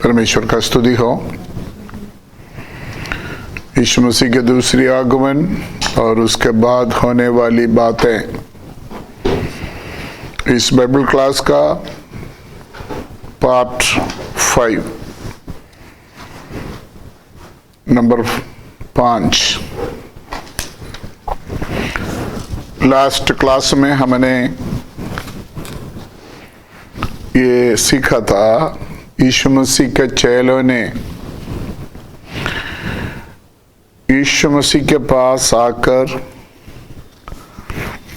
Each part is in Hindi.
परमेश्वर का स्तुति हो। यीशु मसीह के दूसरी आगमन और उसके बाद होने वाली बातें, इस बाइबल क्लास का पार्ट 5 नंबर 5। लास्ट क्लास में हमने ये सीखा था, यीशु मसीह के चेलों ने यीशु मसीह के पास आकर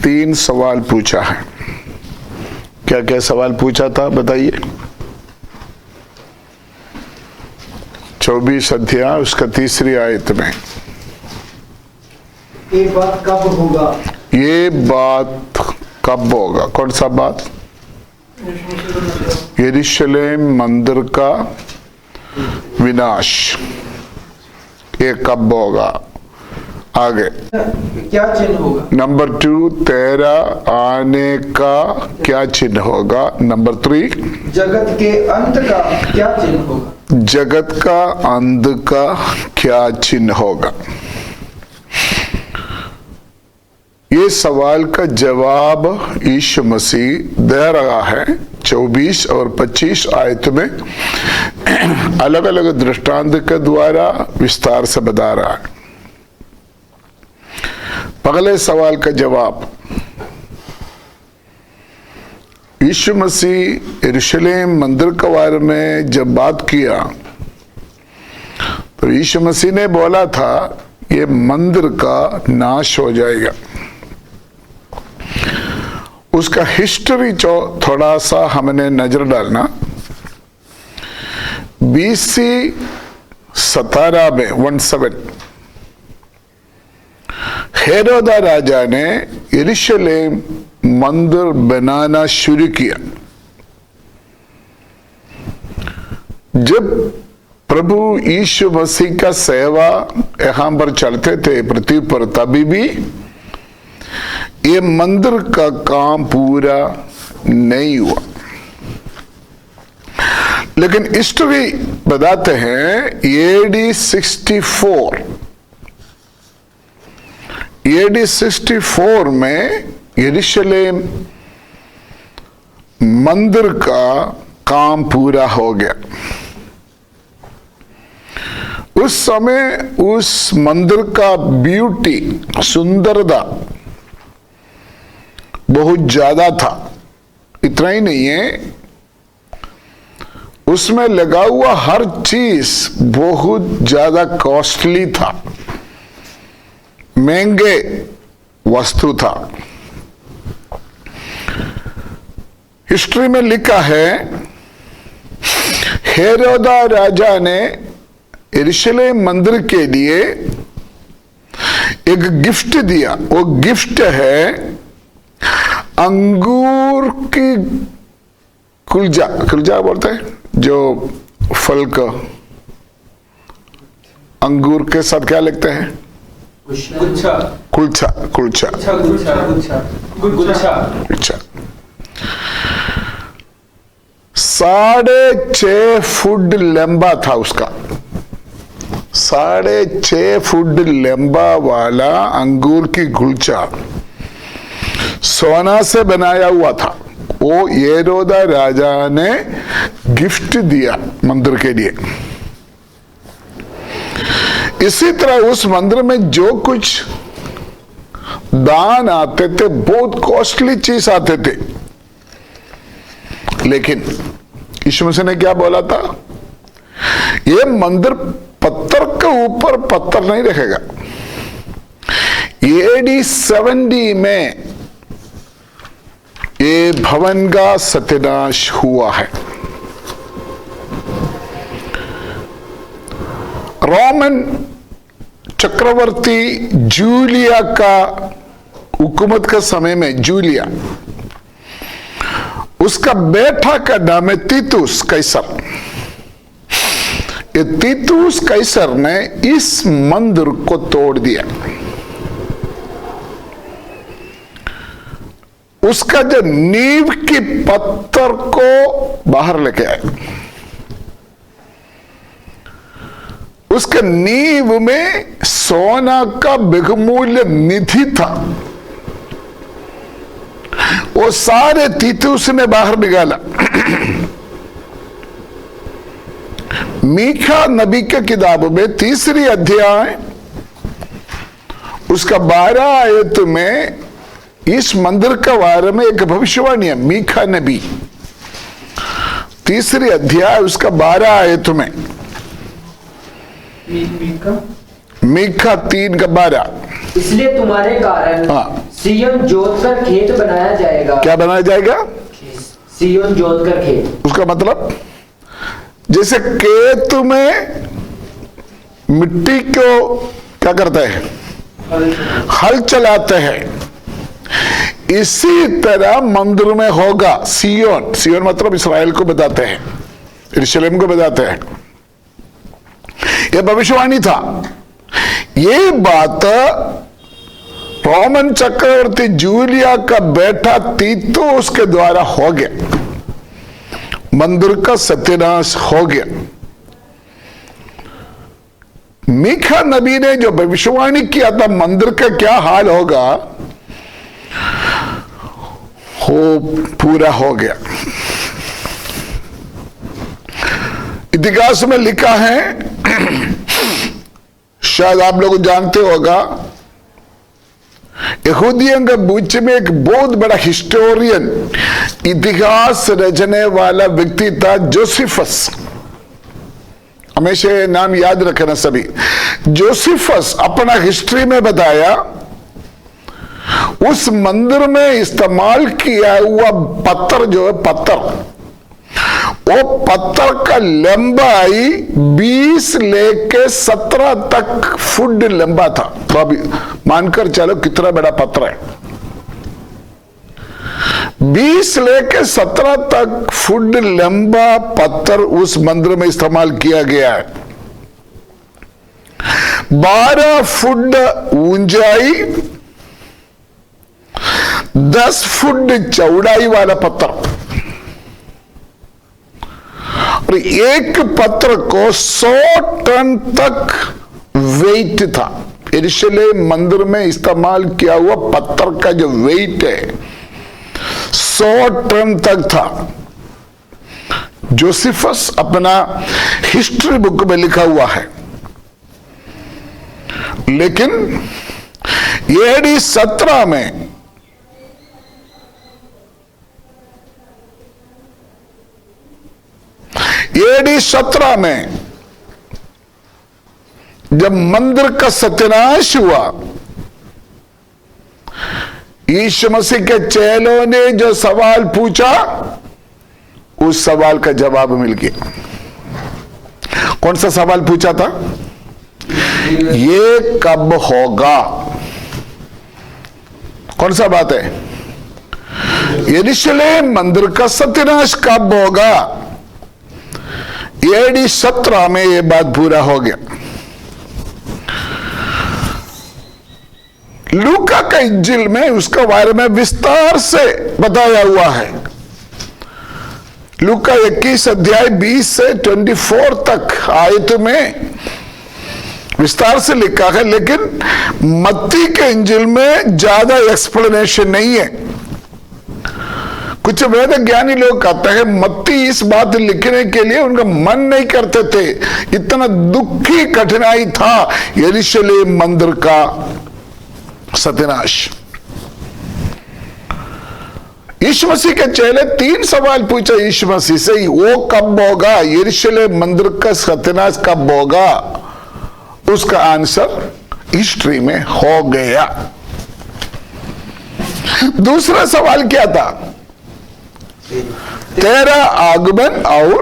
3 सवाल पूछा है। क्या क्या सवाल पूछा था बताइए? 24 अध्याय उसका 3री आयत में, ये बात कब होगा? ये बात कब होगा? कौन सा बात? यरूशलेम मंदिर का विनाश, ये कब होगा? आगे क्या चिन्ह होगा? नंबर 2, तेरा आने का क्या चिन्ह होगा? नंबर 3, जगत के अंत का क्या चिन्ह होगा? जगत का अंत का क्या चिन्ह होगा? ये सवाल का जवाब यीशु मसीह दे रहा है 24 और 25 आयत में, अलग अलग दृष्टांत के द्वारा विस्तार से बता रहा है। पहले सवाल का जवाब, यीशु मसीह यरूशलेम मंदिर के बारे में जब बात किया तो यीशु मसीह ने बोला था ये मंदिर का नाश हो जाएगा। उसका हिस्ट्री थोड़ा सा हमने नजर डालना। BC 17 में 17 हेरोदा राजा ने यरूशलेम मंदिर बनाना शुरू किया। जब प्रभु यीशु मसीह का सेवा यहाँ पर चलते थे पृथ्वी पर, तभी भी ये मंदिर का काम पूरा नहीं हुआ। लेकिन हिस्ट्री बताते हैं AD 64 में यरूशलेम मंदिर का काम पूरा हो गया। उस समय उस मंदिर का ब्यूटी, सुंदरता बहुत ज्यादा था। इतना ही नहीं है, उसमें लगा हुआ हर चीज बहुत ज्यादा कॉस्टली था, महंगे वस्तु था। हिस्ट्री में लिखा है हेरोदा राजा ने यरूशलेम मंदिर के लिए एक गिफ्ट दिया। वो गिफ्ट है अंगूर की कुलजा बोलते हैं, जो फल का अंगूर के साथ क्या लिखते हैं? कुलछा। 6.5 फुट लंबा था उसका, 6.5 फुट लंबा वाला अंगूर की गुलछा सोना से बनाया हुआ था। वो हेरोदा राजा ने गिफ्ट दिया मंदिर के लिए। इसी तरह उस मंदिर में जो कुछ दान आते थे, बहुत कॉस्टली चीज आते थे। लेकिन यीशु मसीह ने क्या बोला था? ये मंदिर पत्थर के ऊपर पत्थर नहीं रखेगा। AD 70 में ये भवन का सत्यानाश हुआ है। रोमन चक्रवर्ती जूलिया का हुकूमत के समय में, जूलिया, उसका बेटा का नाम है तीतुस कैसर। ये तीतुस कैसर ने इस मंदिर को तोड़ दिया। उसका जो नींव की पत्थर को बाहर लेके आए। उसके नींव में सोना का बहुमूल्य निधि था। वो सारे तीतुस ने बाहर निकाला। मीखा नबी के किताब में 3 अध्याय उसका 12 आयत में इस मंदिर के बारे में एक भविष्यवाणी है। मीखा नबी 3 अध्याय उसका 12 आयत में, मीखा 3 का 12, इसलिए तुम्हारे कारण सिय्योन जोत कर खेत बनाया जाएगा। क्या बनाया जाएगा? सिय्योन जोत कर खेत। उसका मतलब जैसे खेत में मिट्टी को क्या करता है? हल चलाते हैं, इसी तरह मंदिर में होगा। सिय्योन, सिय्योन मतलब इस्राएल को बताते हैं, यरूशलेम को बताते हैं। यह भविष्यवाणी था। ये बात रोमन चक्रवर्ती जूलिया का बेटा तीतो उसके द्वारा हो गया। मंदिर का सत्यानाश हो गया। मीखा नबी ने जो भविष्यवाणी किया था मंदिर का क्या हाल होगा, वो पूरा हो गया। इतिहास में लिखा है, शायद आप लोग जानते होगा, यहूदियों के बीच में एक बहुत बड़ा हिस्टोरियन, इतिहास रचने वाला व्यक्ति था जोसेफस। हमेशा ये नाम याद रखना सभी। जोसेफस अपना हिस्ट्री में बताया, उस मंदिर में इस्तेमाल किया हुआ पत्थर जो है, पत्थर, वो पत्थर का लंबाई 20 लेके 17 तक फुट लंबा था। तो अभी मानकर चलो कितना बड़ा पत्थर है। 20 लेके 17 तक फुट लंबा पत्थर उस मंदिर में इस्तेमाल किया गया है। 12 फुट ऊंचाई, 10 फुट चौड़ाई वाला पत्थर, और एक पत्थर को 100 टन तक वेट था। यरूशलेम मंदिर में इस्तेमाल किया हुआ पत्थर का जो वेट है 100 टन तक था। जोसेफस अपना हिस्ट्री बुक में लिखा हुआ है। लेकिन AD 17 में AD 17 में जब मंदिर का सत्यानाश हुआ, यीशु मसीह के चेलों ने जो सवाल पूछा, उस सवाल का जवाब मिल गया। कौन सा सवाल पूछा था? ये कब होगा? कौन सा बात है? यरूशलेम मंदिर का सत्यानाश कब होगा? AD 17 में यह बात पूरा हो गया। लूका का इंजिल में उसका बारे में विस्तार से बताया हुआ है। लूका 21 अध्याय 20 से 24 तक आयत में विस्तार से लिखा है। लेकिन मत्ती के इंजिल में ज्यादा एक्सप्लेनेशन नहीं है। कुछ वेद ज्ञानी लोग कहते हैं मत्ती इस बात लिखने के लिए उनका मन नहीं करते थे, इतना दुखी कठिनाई था यरूशलेम मंदिर का सत्यानाश। यीशु मसीह के चेले 3 सवाल पूछा यीशु मसीह से, वो कब होगा? यरूशलेम मंदिर का सत्यानाश कब होगा? उसका आंसर हिस्ट्री में हो गया। दूसरा सवाल क्या था? तेरा आगमन और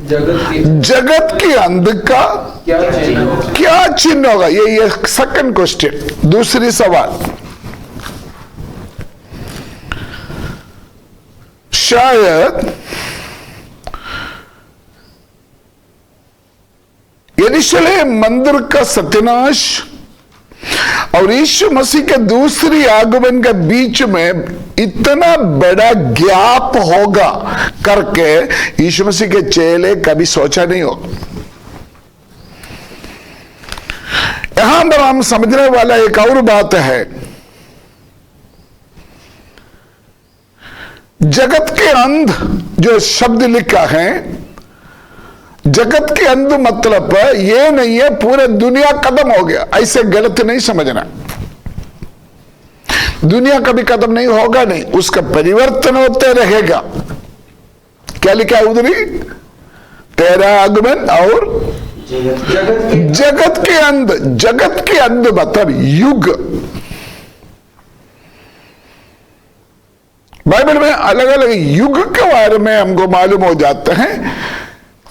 जगत के अंत का क्या चिन्ह होगा? ये सेकंड क्वेश्चन। दूसरी सवाल, शायद यरूशलेम मंदिर का सत्यानाश और यीशु मसीह के दूसरी आगमन के बीच में इतना बड़ा गैप होगा करके यीशु मसीह के चेले कभी सोचा नहीं होगा। यहां पर हम समझने वाला एक और बात है, जगत के अंध जो शब्द लिखा है, जगत के अंध मतलब ये नहीं है पूरे दुनिया खत्म हो गया, ऐसे गलत नहीं समझना। दुनिया कभी खत्म नहीं होगा, नहीं, उसका परिवर्तन होते रहेगा। क्या लिखा है उधर ही? तेरा आगमन और जगत के अंध। जगत के अंध मतलब युग। बाइबल में अलग अलग युग के बारे में हमको मालूम हो जाता है।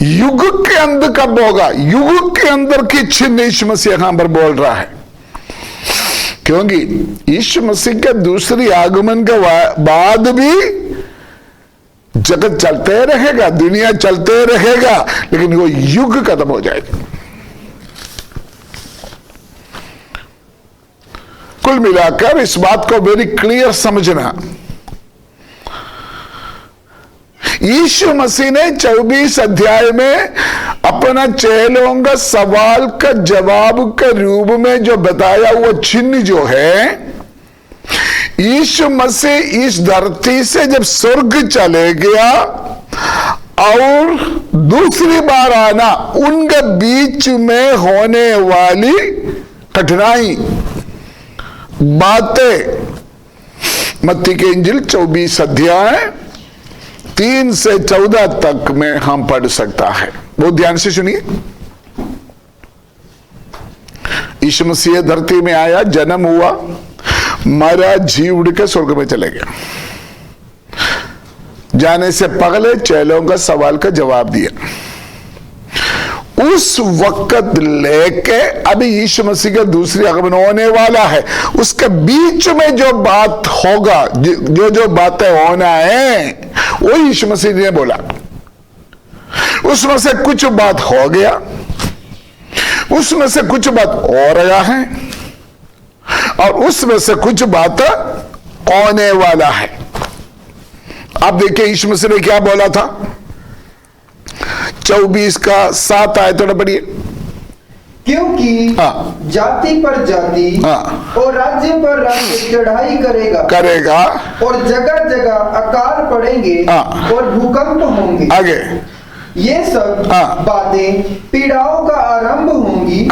युग के अंत कब होगा? युग के अंदर की चिन्ह यीशु मसीह यहां पर बोल रहा है, क्योंकि यीशु मसीह के दूसरी आगमन के बाद भी जगत चलते रहेगा, दुनिया चलते रहेगा, लेकिन वो युग खत्म हो जाएगा। कुल मिलाकर इस बात को वेरी क्लियर समझना, यीशु मसीह ने 24 अध्याय में अपना चेलों का सवाल का जवाब के रूप में जो बताया वो चिन्ह जो है, यीशु मसीह इस धरती से जब स्वर्ग चले गया और दूसरी बार आना, उनके बीच में होने वाली कठिनाई बातें मत्ती के इंजिल 24 अध्याय 3 से 14 तक में हम पढ़ सकता है। बहुत ध्यान से सुनिए। यीशु मसीह धरती में आया, जन्म हुआ, मरा, जी उड़ के स्वर्ग में चले गया। जाने से पहले चेलों का सवाल का जवाब दिया। उस वक्त लेके अभी यीशु मसीह का दूसरी आगमन होने वाला है, उसके बीच में जो बात होगा, जो बातें होना है, वो यीशु मसीह ने बोला। उसमें से कुछ बात हो गया, उसमें से कुछ बात हो रहा है, और उसमें से कुछ बात होने वाला है। आप देखिए यीशु मसीह ने क्या बोला था। 24 का 7 आयत थोड़ा पढ़िए। क्योंकि जाति पर जाति और राज्य पर राज्य चढ़ाई करेगा और जगह जगह अकाल पड़ेंगे और भूकंप होंगे। आगे ये सब बातें पीड़ाओं का आरंभ होंगी,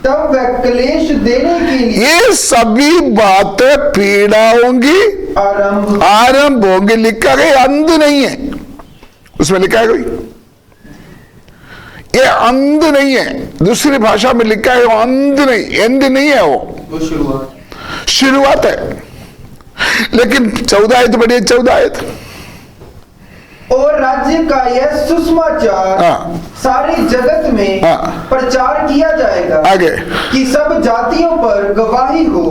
तब वह क्लेश देने के लिए ये सभी बातें पीड़ाओं की आरंभ होंगी। लिखा है अंत नहीं है, उसमें लिखा है कोई, ये अंत नहीं है। दूसरी भाषा में लिखा है वो अंत नहीं, एंड नहीं है, वो शुरुआत है। लेकिन 14 आयत बढ़िए, 14 आयत। और राज्य का यह सुसमाचार सारी जगत में प्रचार किया जाएगा, आगे कि सब जातियों पर गवाही हो,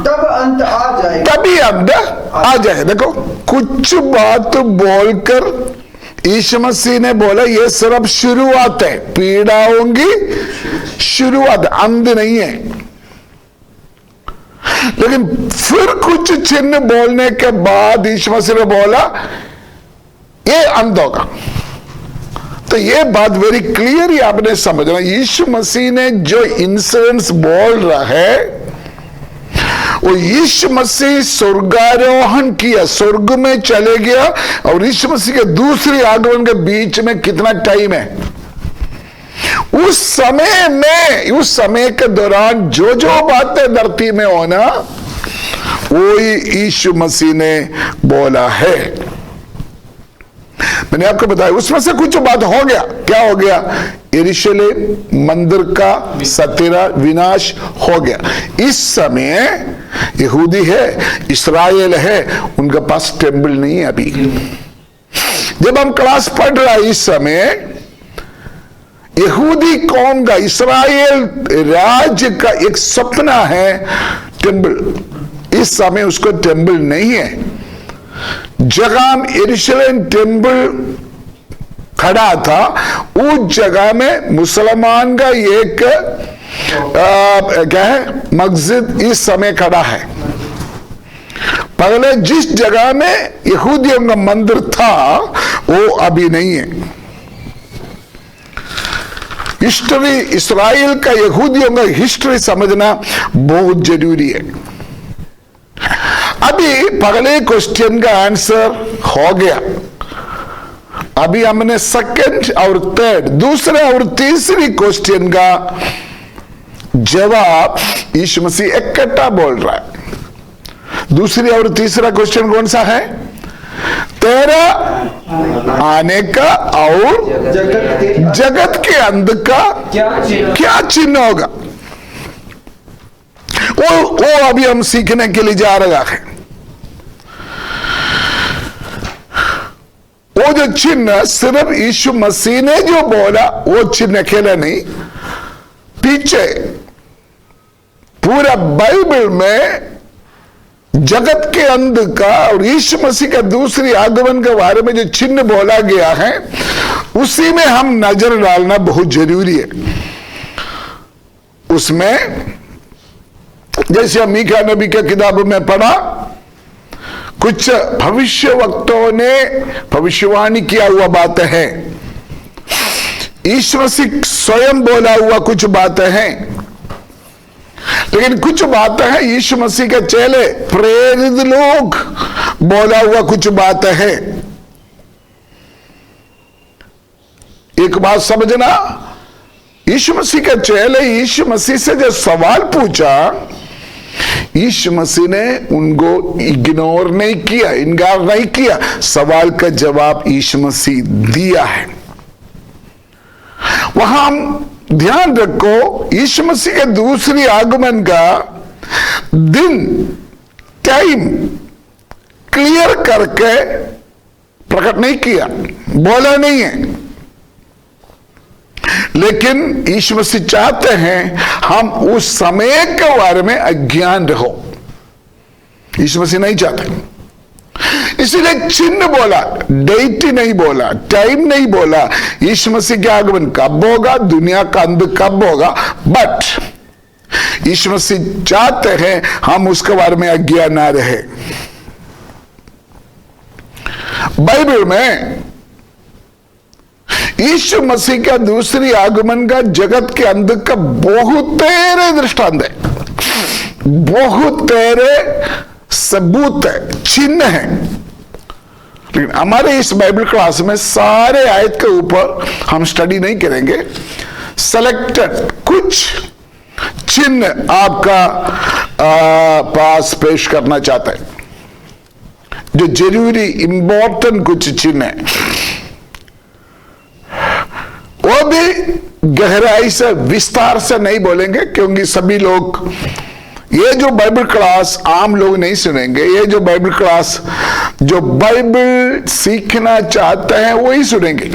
तब अंत आ जाएगा। तभी अंत आ जाए। देखो कुछ बात बोलकर यीशु मसीह ने बोला ये सिर्फ शुरुआत है, पीड़ाओं की शुरुआत, अंत नहीं है। लेकिन फिर कुछ चिन्ह बोलने के बाद यीशु मसीह ने बोला ये अंत होगा। तो ये बात वेरी क्लियर ही आपने समझना। यीशु मसीह ने जो इंसिडेंट्स बोल रहा है वो यीशु मसीह स्वर्गारोहण किया, स्वर्ग में चले गया, और यीशु मसीह के दूसरी आगमन के बीच में कितना टाइम है, उस समय में, उस समय के दौरान जो जो बातें धरती में होना वो ही यीशु मसीह ने बोला है। मैंने आपको बताया उसमें से कुछ बात हो गया। क्या हो गया? यरूशलेम मंदिर का सतीरा विनाश हो गया। इस समय यहूदी है, इस्राएल है, उनके पास टेम्पल नहीं है अभी। जब हम क्लास पढ़ रहा है इस समय यहूदी कौम का, इस्राएल राज्य का एक सपना है टेम्पल। इस समय उसको टेम्पल नहीं है। जगह यरूशलेम टेम्पल खड़ा था, उस जगह में मुसलमान का एक क्या है मस्जिद इस समय खड़ा है। पहले जिस जगह में यहूदियों का मंदिर था वो अभी नहीं है। हिस्ट्री, इस्राइल का, यहूदियों का हिस्ट्री समझना बहुत जरूरी है। अभी पहले क्वेश्चन का आंसर हो गया, अभी हमने सेकंड और थर्ड, दूसरा और तीसरी क्वेश्चन का जवाब यीशु मसीह इकट्ठा बोल रहा है। दूसरी और तीसरा क्वेश्चन कौन सा है? तेरा आने का और जगत के अंत का क्या चिन्ह होगा, वो अभी हम सीखने के लिए जा रहा है। वो जो चिन्ह सिर्फ यीशु मसीह ने जो बोला वो चिन्ह अकेला नहीं, पीछे पूरा बाइबल में जगत के अंत का और यीशु मसीह का दूसरी आगमन के बारे में जो चिन्ह बोला गया है, उसी में हम नजर डालना बहुत जरूरी है। उसमें जैसे मीका नबी की किताब में पढ़ा, कुछ भविष्य वक्ताओं ने भविष्यवाणी किया हुआ बातें हैं, यीशु मसीह स्वयं बोला हुआ कुछ बातें हैं, लेकिन कुछ बातें हैं यीशु मसीह के चेले प्रेरित लोग बोला हुआ कुछ बातें हैं। एक बात समझना, यीशु मसीह के चेले यीशु मसीह से जो सवाल पूछा, यीशु मसीह ने उनको इग्नोर नहीं किया, इनकार नहीं किया, सवाल का जवाब यीशु मसीह दिया है। वहां हम ध्यान रखो, यीशु मसीह के दूसरी आगमन का दिन, टाइम क्लियर करके प्रकट नहीं किया, बोला नहीं है, लेकिन यीशु मसीह चाहते हैं हम उस समय के बारे में अज्ञान रहो। यीशु मसीह नहीं चाहते, इसलिए चिन्ह बोला, डेट नहीं बोला, टाइम नहीं बोला, यीशु मसीह के आगमन कब होगा, दुनिया का अंत कब होगा, बट यीशु मसीह चाहते हैं हम उसके बारे में अज्ञान ना रहे। बाइबल में यीशु मसीह का दूसरी आगमन का जगत के अंत का बहुत तेरे दृष्टांत है, बहुत तेरे सबूत है, चिन्ह है। लेकिन हमारे इस बाइबल क्लास में सारे आयत के ऊपर हम स्टडी नहीं करेंगे, सेलेक्टेड कुछ चिन्ह आपका पास पेश करना चाहता है, जो जरूरी इंपॉर्टेंट कुछ चिन्ह है। वो भी गहराई से विस्तार से नहीं बोलेंगे, क्योंकि सभी लोग ये जो बाइबल क्लास आम लोग नहीं सुनेंगे, ये जो बाइबल क्लास जो बाइबल सीखना चाहते हैं वही सुनेंगे।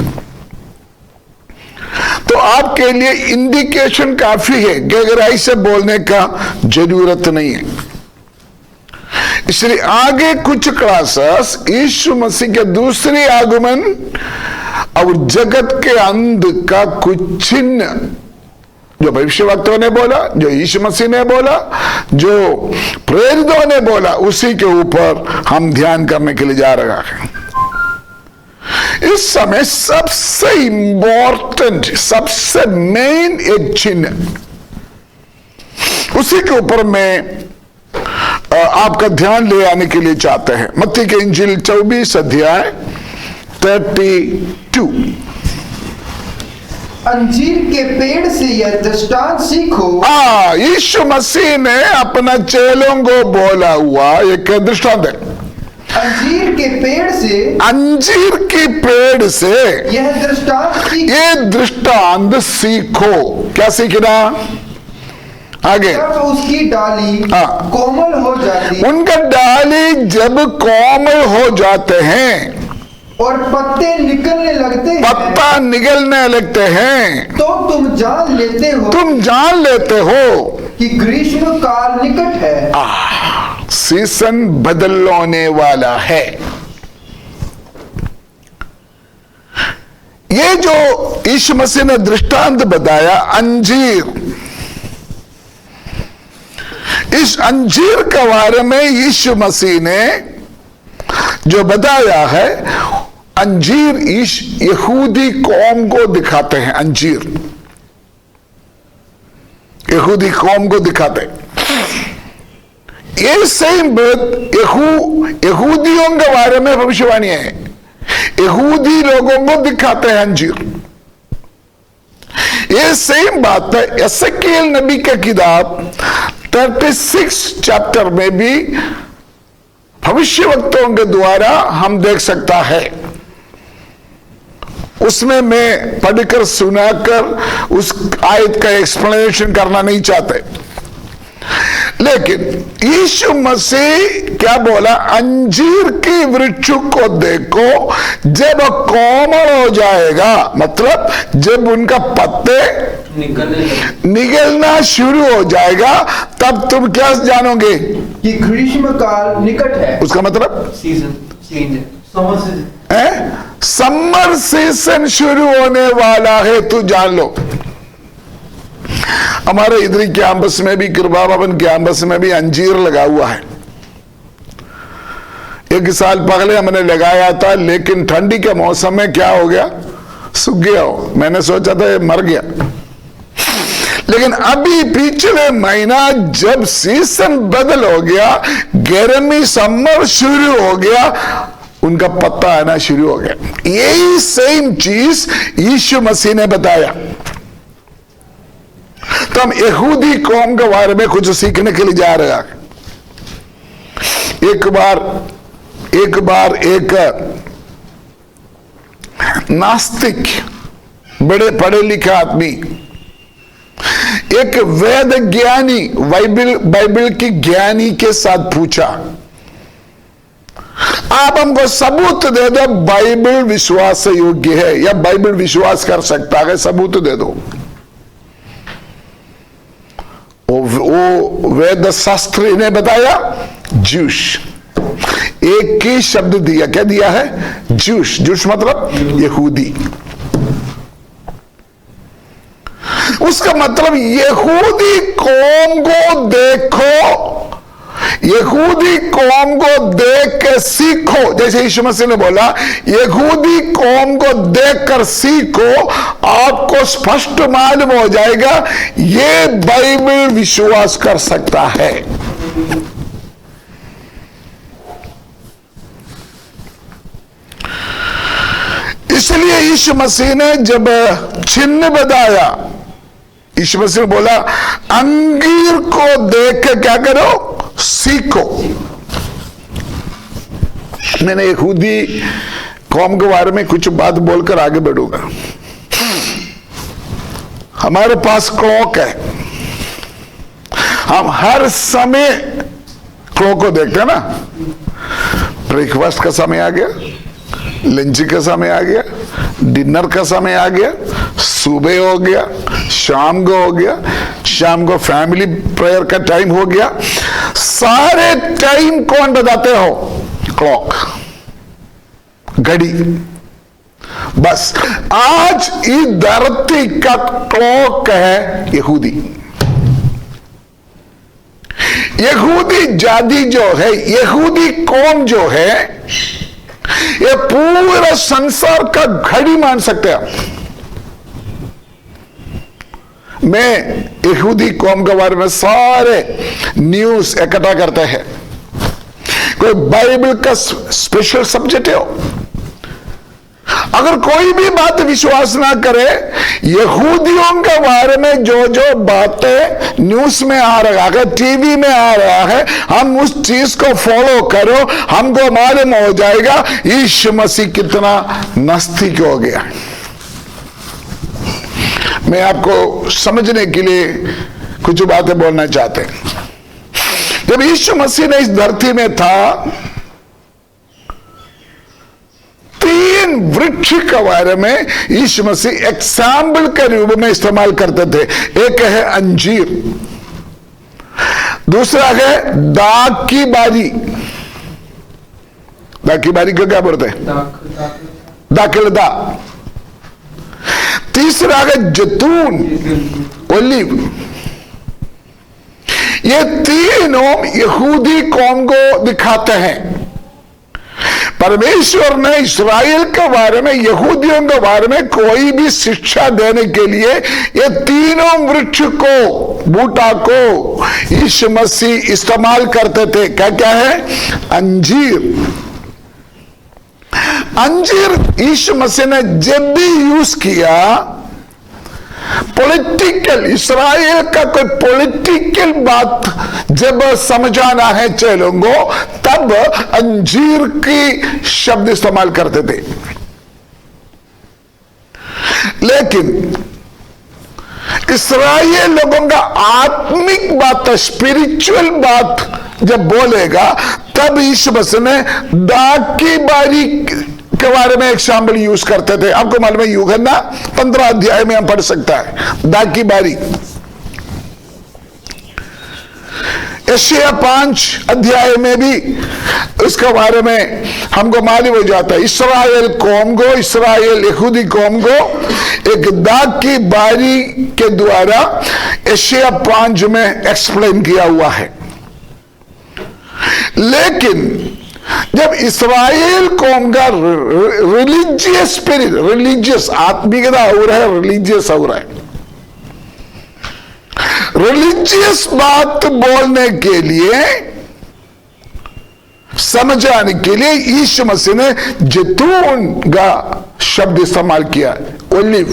तो आपके लिए इंडिकेशन काफी है, गहराई से बोलने का जरूरत नहीं है। इसलिए आगे कुछ क्लासेस यीशु मसीह के दूसरे आगमन और जगत के अंत का कुछ चिन्ह, जो भविष्यवक्ताओं ने बोला, जो यीशु मसीह ने बोला, जो प्रेरितों ने बोला, उसी के ऊपर हम ध्यान करने के लिए जा रहा है। इस समय सबसे इंपॉर्टेंट, सबसे मेन एक चिन्ह, उसी के ऊपर मैं आपका ध्यान ले आने के लिए चाहते हैं। मत्ती के इंजील 24 अध्याय 32। अंजीर के पेड़ से यह दृष्टांत सीखो। यीशु मसीह ने अपना चेलों को बोला हुआ एक दृष्टांत है। अंजीर के पेड़ से, अंजीर के पेड़ से यह दृष्टांत सीखो, ये दृष्टांत सीखो। क्या सीखना? आगे, जब उसकी डाली कोमल हो जाती, उनका डाली जब कोमल हो जाते हैं और पत्ते निकलने लगते हैं, पत्ता निकलने लगते हैं, तो तुम जान लेते हो कि ग्रीष्म काल निकट है। सीजन बदलने वाला है। ये जो यीशु मसीह ने दृष्टांत बताया अंजीर, इस अंजीर के बारे में यीशु मसीह ने जो बताया है, अंजीर यहूदी कौम को दिखाते हैं। अंजीर यहूदी कौम को दिखाते। ये सेम बात यहूदियों के बारे में भविष्यवाणी है। यहूदी लोगों को दिखाते हैं अंजीर। ये सेम बात है एसेकिएल नबी का किताब 36 चैप्टर में भी भविष्यवक्ताओं के द्वारा हम देख सकता है। उसमें मैं पढ़कर सुनाकर उस आयत का एक्सप्लेनेशन करना नहीं चाहते, लेकिन यीशु मसीह क्या बोला, अंजीर की वृक्ष को देखो जब कोमल हो जाएगा, मतलब जब उनका पत्ते निकलना शुरू हो जाएगा तब तुम क्या जानोगे कि ग्रीष्म काल निकट है। उसका मतलब समर सीजन शुरू होने वाला है, तू जान लो। हमारे इधरी कैंपस में भी, कृपा भवन कैंपस में भी अंजीर लगा हुआ है। एक साल पहले हमने लगाया था, लेकिन ठंडी के मौसम में क्या हो गया, सूख गया हो। मैंने सोचा था ये मर गया, लेकिन अभी पिछले महीना जब सीजन बदल हो गया, गर्मी समर शुरू हो गया, उनका पत्ता आना शुरू हो गया। यही सेम चीज यीशु मसीह ने बताया। तो हम यहूदी कौम के बारे में कुछ सीखने के लिए जा रहे हैं। एक बार एक नास्तिक, बड़े पढ़े लिखे आदमी, एक वेद ज्ञानी, बाइबल की ज्ञानी के साथ पूछा, आप हमको सबूत दे दो बाइबल विश्वास योग्य है या बाइबल विश्वास कर सकता है, सबूत दे दो। वो वेद शास्त्री ने बताया जूश, एक ही शब्द दिया, क्या दिया है, जूश। जूश मतलब यहूदी। उसका मतलब यहूदी कौम को देखो, यहूदी कौम को देख के सीखो। जैसे यीशु मसीह ने बोला, यहूदी कौम को देखकर सीखो, आपको स्पष्ट मालूम हो जाएगा ये बाइबल विश्वास कर सकता है। इसलिए यीशु मसीह ने जब चिन्ह बताया, यीशु मसीह ने बोला अंजीर को देख के क्या करो, सीखो। मैंने यहूदी कौम के बारे में कुछ बात बोलकर आगे बढ़ूंगा। हमारे पास क्लॉक है, हम हर समय क्लॉक को देखते हैं ना। ब्रेकफास्ट का समय आ गया, लंच का समय आ गया, डिनर का समय आ गया, सुबह हो गया, शाम को हो गया, शाम को फैमिली प्रेयर का टाइम हो गया। सारे टाइम कौन बताते हो, क्लॉक, घड़ी। बस आज इस धरती का क्लॉक है यहूदी। यहूदी जाति जो है, यहूदी कौम जो है, ये पूरा संसार का घड़ी मान सकते हैं। मैं यहूदी कौम के बारे में सारे न्यूज इकट्ठा करते हैं। कोई बाइबल का स्पेशल सब्जेक्ट है, अगर कोई भी बात विश्वास ना करे, यहूदियों के बारे में जो जो बातें न्यूज में आ रहा है, टीवी में आ रहा है, हम उस चीज को फॉलो करो, हमको मालूम हो जाएगा यीशु मसीह कितना नास्तिक हो गया। मैं आपको समझने के लिए कुछ बातें बोलना चाहते हैं। जब यीशु मसीह ने इस धरती में था, 3 वृक्ष के बारे में यीशु मसीह एग्जाम्पल के रूप में इस्तेमाल करते थे। एक है अंजीर, दूसरा है दाख की बारी। दाख की बारी को क्या बोलते हैं, दाखलता। तीसरा है जैतून, ओलिव। ये तीनों यहूदी कौम को दिखाते हैं। परमेश्वर ने इस्राएल के बारे में, यहूदियों के बारे में कोई भी शिक्षा देने के लिए ये तीनों वृक्ष को, बूटा को यीशु मसीह इस्तेमाल करते थे। क्या क्या है? अंजीर। अंजीर यीशु मसीह ने जब भी यूज किया, पॉलिटिकल, इस्राएल का कोई पॉलिटिकल बात जब समझाना है चेलों को, तब अंजीर की शब्द इस्तेमाल करते थे। लेकिन इस्राएल लोगों का आत्मिक बात, स्पिरिचुअल बात जब बोलेगा, तब यीशु मसीह ने दाग की बारी के बारे में एक शामिल यूज करते थे। आपको मालूम है, यूहन्ना 15 अध्याय में हम पढ़ सकता है दाग की बारी। यशायाह 5 अध्याय में भी इसके बारे में हमको मालूम हो जाता है। इस्राएल कौम को, इस्राएल यहूदी कौम को एक दाग की बारी के द्वारा यशायाह 5 में एक्सप्लेन किया हुआ है। लेकिन जब इस्राएल कौम का रिलीजियस स्पिरिट, रिलीजियस आत्मिकता हो रहा है, रिलीजियस हो रहा है, रिलीजियस बात बोलने के लिए, समझाने के लिए यीशु मसीह ने जैतून का शब्द इस्तेमाल किया है, ओलिव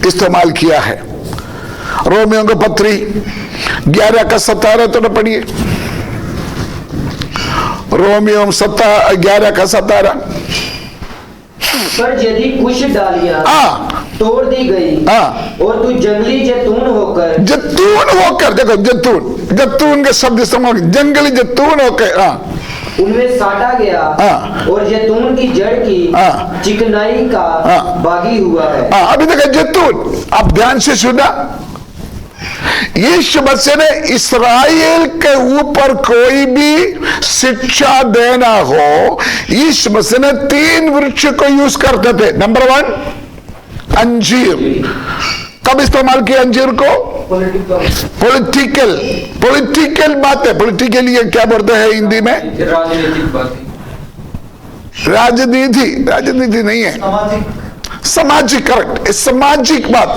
इस्तेमाल किया है। रोमियो की पत्री 11 का 17 तो न पढ़िए। रोमियो 11 का 17। पर यदि कुछ डालियां तोड़ दी गई और तू जंगली जैतून होकर, देखो जैतून का शब्द इस्तेमाल, जंगली जैतून होकर उनमें साटा गया और जैतून की जड़ की चिकनाई का बागी हुआ है। अभी देखो जैतून, आप ध्यान से सुना, यीशु मसीह ने इस्राएल के ऊपर कोई भी शिक्षा देना हो, यीशु मसीह ने 3 वृक्ष को यूज करते थे। नंबर 1 अंजीर। कब इस्तेमाल किया अंजीर को? पॉलिटिकल बात है। पॉलिटिकल ये क्या बोलते हैं हिंदी में? राजनीति नहीं है, सामाजिक। करेक्ट,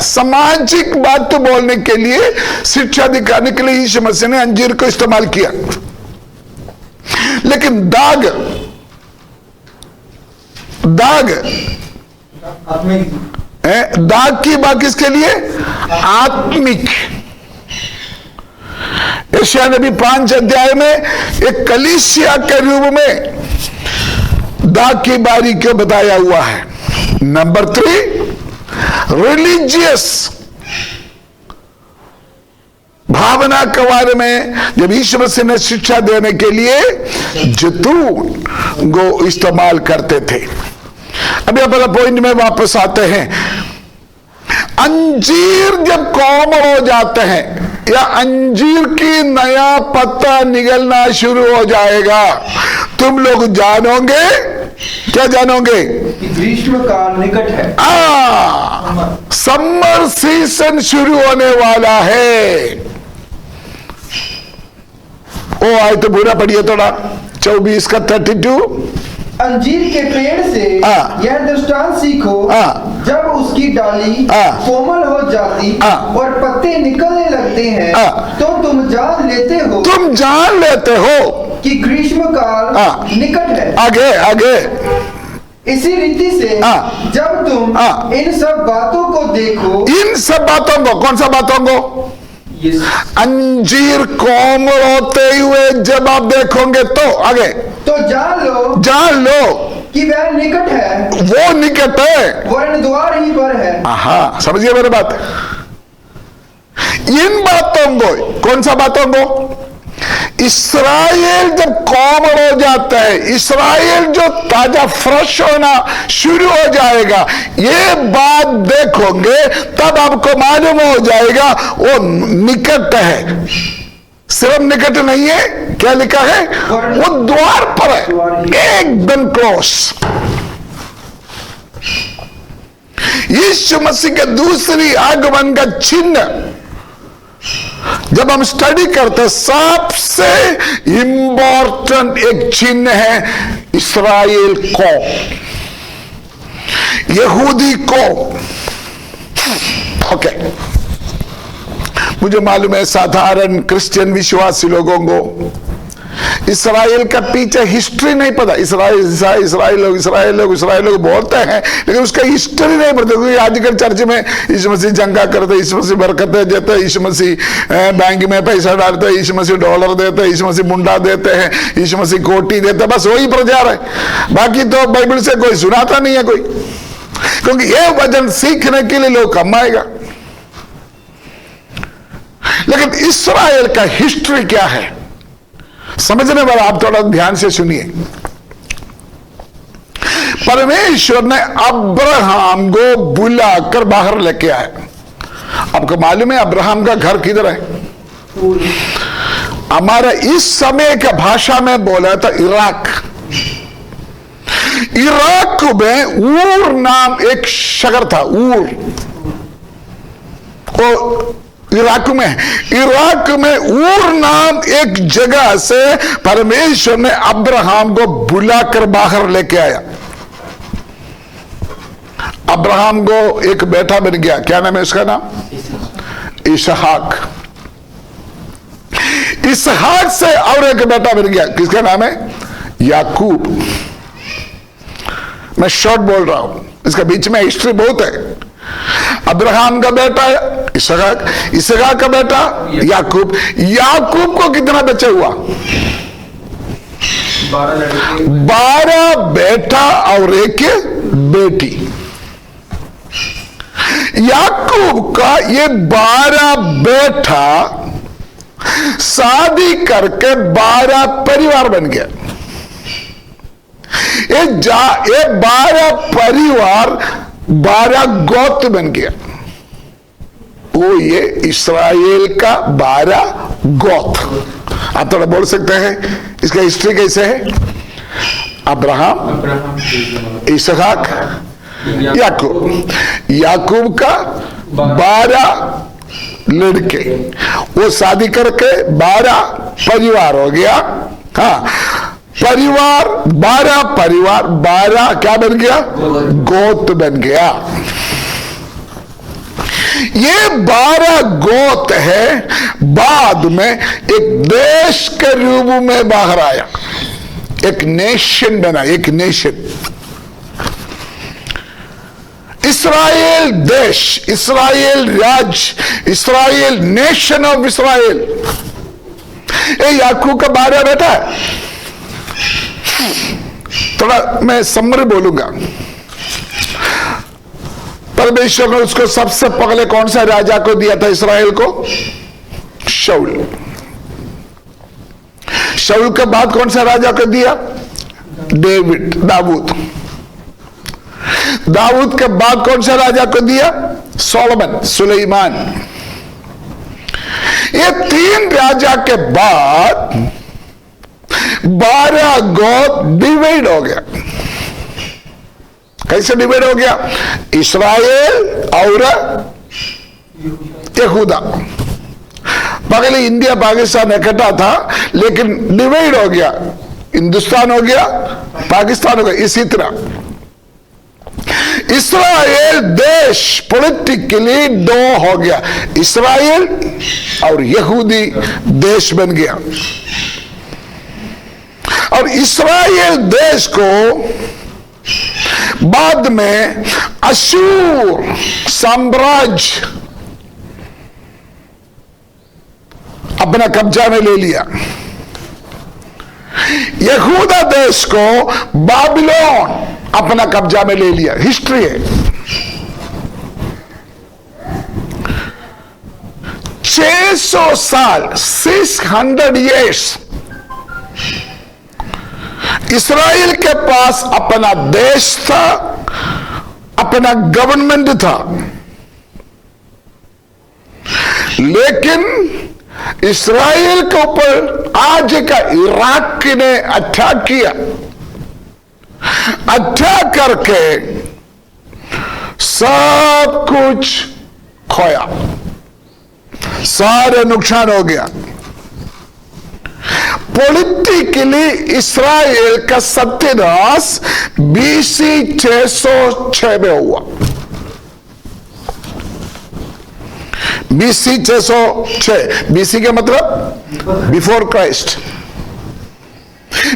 सामाजिक बात तो बोलने के लिए, शिक्षा दिखाने के लिए यीशु मसीह ने अंजीर को इस्तेमाल किया। लेकिन दाग की बात किसके लिए? आत्मिक। यशायाह नबी 5 अध्याय में एक कलीसिया के रूप में दाग की बारी को बताया हुआ है। नंबर 3 रिलीजियस भावना के बारे में जब यीशु मसीह ने शिक्षा देने के लिए जैतून को इस्तेमाल करते थे। अभी अपना पॉइंट में वापस आते हैं। अंजीर जब कोमल हो जाते हैं या अंजीर की नया पत्ता निकलना शुरू हो जाएगा, तुम लोग जानोगे, क्या जानोगे? ग्रीष्म काल निकट है। समर सीजन शुरू होने वाला है। ओ आए तो बुरा पढ़िए थोड़ा, 24 का 32। अंजीर के पेड़ से यह दृष्टांत सीखो, जब उसकी डाली कोमल हो जाती और पत्ते निकलने लगते हैं, तो तुम जान लेते हो कि ग्रीष्म काल निकट है। आगे इसी रीति से जब तुम इन सब बातों को देखो, इन सब बातों को, कौन सा बातों को? अंजीर कोमल होते हुए जब आप देखोगे तो आगे, तो जान लो कि वह निकट है। वो निकट है, वरन द्वार ही पर है। समझिए मेरी बात। इन बातों को, कौन सा बातों को? इस्राएल जब कोमल हो जाता है, इस्राएल जो ताजा फ्रेश होना शुरू हो जाएगा, ये बात देखोगे तब आपको मालूम हो जाएगा वो निकट है। सिर्फ निकट नहीं है, क्या लिखा है? वो द्वार पर है, एकदम क्लोज। यीशु मसीह के दूसरी आगमन का चिन्ह जब हम स्टडी करते सबसे इंपॉर्टेंट एक चिन्ह है इस्राएल को, यहूदी को। ओके, मुझे मालूम है साधारण क्रिश्चियन विश्वासी लोगों को इस्राएल का पीछे हिस्ट्री नहीं पता। इस्राएल लोग बोलते हैं, लेकिन उसका हिस्ट्री नहीं पता। क्योंकि आजकल चर्च में यीशु मसीह जंगा करते, यीशु मसीह बरकतें देते, यीशु मसीह बैंक में पैसा डालते, यीशु मसीह डॉलर देते, यीशु मसीह मुंडा देते हैं, यीशु मसीह कोटी देते, बस वही प्रचार है। बाकी तो बाइबल से कोई सुनाता नहीं है कोई, क्योंकि ये वचन सीखने के लिए लोग कम आएगा। लेकिन इस्राएल का हिस्ट्री क्या है समझने वाला आप थोड़ा ध्यान से सुनिए। परमेश्वर ने अब्राहम को बुलाकर बाहर लेके आए। आपको मालूम है अब्राहम का घर किधर है? हमारा इस समय का भाषा में बोला था इराक। इराक में ऊर नाम एक शहर था, ऊर। इराक में ऊर नाम एक जगह से परमेश्वर ने अब्राहम को बुलाकर बाहर लेके आया। अब्राहम को एक बेटा बन गया। क्या नाम है उसका नाम? इसहाक। इसहाक से और एक बेटा बन गया, किसका नाम है? याकूब। मैं शॉर्ट बोल रहा हूं, इसका बीच में हिस्ट्री बहुत है। अब्राहम का बेटा इसहाक, इसहाक का बेटा याकूब। याकूब को कितना बच्चा हुआ? 12 बेटा और एक बेटी। याकूब का ये 12 बेटा शादी करके 12 परिवार बन गया। ये 12 परिवार 12 गोत्र बन गया। वो ये इस्राएल का 12 गोत्र। आप थोड़ा बोल सकते हैं इसका हिस्ट्री कैसे है? अब्राहम, इसहाक, याकूब। याकूब का 12 लड़के, वो शादी करके 12 परिवार हो गया। हाँ, परिवार 12 परिवार 12 क्या बन गया? गोत्र बन गया। ये 12 गोत है, बाद में एक देश के रूप में बाहर आया, एक नेशन बना, एक नेशन। इस्राएल देश, इस्राएल राज्य, इस्राएल नेशन ऑफ इस्राएल। ये याकूब का 12 बेटा है। थोड़ा मैं समरी बोलूंगा। परमेश्वर ने उसको सबसे पहले कौन सा राजा को दिया था इस्राएल को? शाऊल। शाऊल के बाद कौन सा राजा को दिया? दाऊद। दाऊद के बाद कौन सा राजा को दिया? सोलोमन, सुलेमान। ये 3 राजा के बाद 12 गोत्र डिवाइड हो गया। कैसे डिवाइड हो गया? इस्राएल और यहूदा। पहले इंडिया पाकिस्तान इकट्ठा था, लेकिन डिवाइड हो गया। हिंदुस्तान हो गया, पाकिस्तान हो गया। इसी तरह इस्राएल देश पॉलिटिकली 2 हो गया, इस्राएल और यहूदी देश बन गया। और इस्राएल देश को बाद में अशूर साम्राज्य अपना कब्जा में ले लिया। यहूदा देश को बाबिलोन अपना कब्जा में ले लिया। हिस्ट्री है। 600 साल 600 ईयर्स इस्राएल के पास अपना देश था, अपना गवर्नमेंट था। लेकिन इस्राएल के ऊपर आज का इराक ने अटैक किया। अटैक करके सब कुछ खोया, सारे नुकसान हो गया। पॉलिटिकली इस्राएल का सत्यानाश BC 606 में हुआ। BC 606, BC के मतलब बिफोर क्राइस्ट।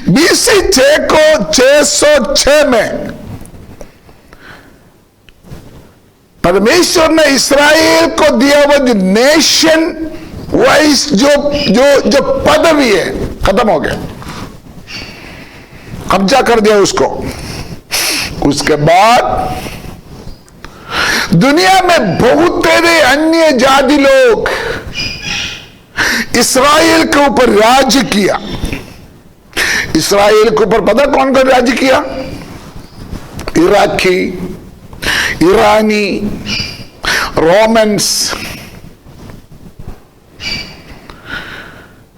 BC 606 में परमेश्वर ने इस्राएल को दिया हुआ जो नेशन वाइज जो पदवी है खत्म हो गया, कब्जा कर दिया उसको। उसके बाद दुनिया में बहुत तेरे अन्य जाति लोग इस्राएल के ऊपर राज्य किया। इस्राएल के ऊपर पता कौन कौन राज्य किया? इराकी, ईरानी, रोमन्स,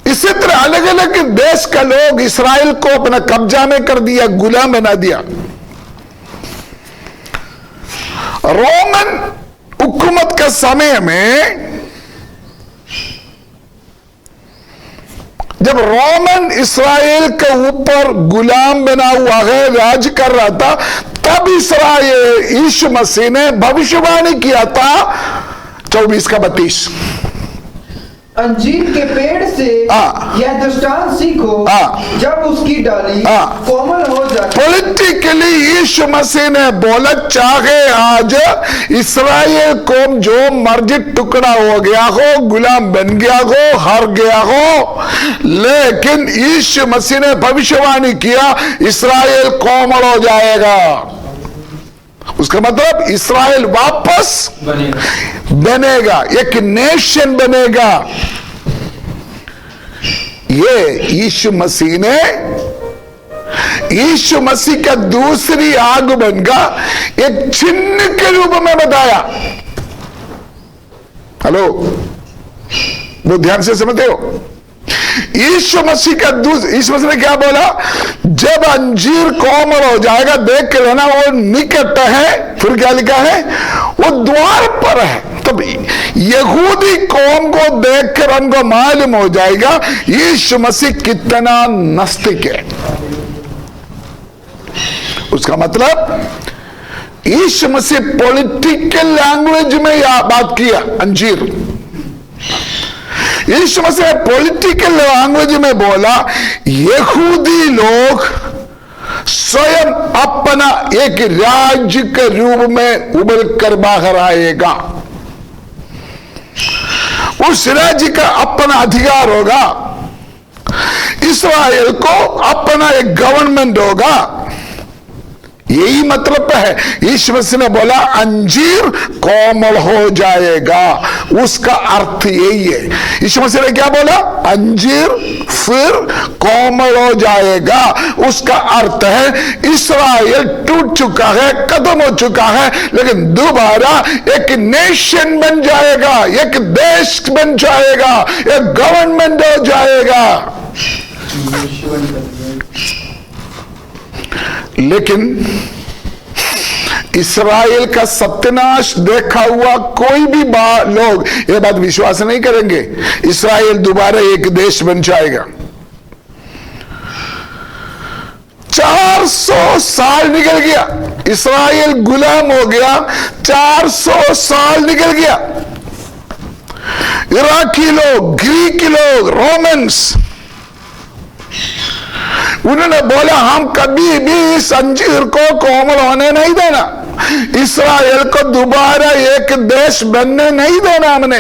इसी तरह अलग अलग देश का लोग इस्राएल को अपना कब्जा में कर दिया, गुलाम बना दिया। रोमन हुकूमत के समय में जब रोमन इस्राएल के ऊपर गुलाम बना हुआ है, राज कर रहा था, तब इस्राएल यीशु मसीह ने भविष्यवाणी किया था 24:32। अंजीर के पेड़ से यह दृष्टांत सीखो, जब उसकी डाली कोमल हो जाती। पॉलिटिकली यीशु मसीह ने बोला, चाहे आज इस्राएल कौम जो मर्जी टुकड़ा हो गया हो, गुलाम बन गया हो, हार गया हो, लेकिन यीशु मसीह ने भविष्यवाणी किया इस्राएल कोमल हो जाएगा। उसका मतलब इस्राएल वापस बनेगा, एक नेशन बनेगा। ये यीशु मसीह ने यीशु मसीह का दूसरी आगमन का एक चिन्ह के रूप में बताया। हेलो, वो ध्यान से समझते हो? यीशु मसीह यीशु मसीह ने क्या बोला? जब अंजीर कोमल हो जाएगा, देख के लेना, वो निकट है। फिर क्या लिखा है? वो द्वार पर है। तब यहूदी कौम को देखकर उनको मालूम हो जाएगा यीशु मसीह कितना नास्तिक है। उसका मतलब यीशु मसीह पॉलिटिकल लैंग्वेज में यह बात किया। अंजीर यीशु मसीह पॉलिटिकल लैंग्वेज में बोला, यहूदी लोग स्वयं अपना एक राज्य के रूप में उभर कर बाहर आएगा। उस राज्य का अपना अधिकार होगा। इस्राएल को अपना एक गवर्नमेंट होगा। यही मतलब है। यीशु मसीह ने बोला अंजीर कोमल हो जाएगा, उसका अर्थ यही है। यीशु मसीह ने क्या बोला? अंजीर फिर कोमल हो जाएगा। उसका अर्थ है इस्राएल टूट चुका है, खत्म हो चुका है, लेकिन दोबारा एक नेशन बन जाएगा, एक देश बन जाएगा, एक गवर्नमेंट हो जाएगा। लेकिन इस्राएल का सत्यानाश देखा हुआ कोई भी लोग यह बात विश्वास नहीं करेंगे इस्राएल दोबारा एक देश बन जाएगा। 400 साल निकल गया, इस्राएल गुलाम हो गया। 400 साल निकल गया। इराकी लोग, ग्रीक लोग, रोमन्स, उन्होंने बोला हम कभी भी इस अंजीर को कोमल होने नहीं देना, इस्राएल को दोबारा एक देश बनने नहीं देना हमने।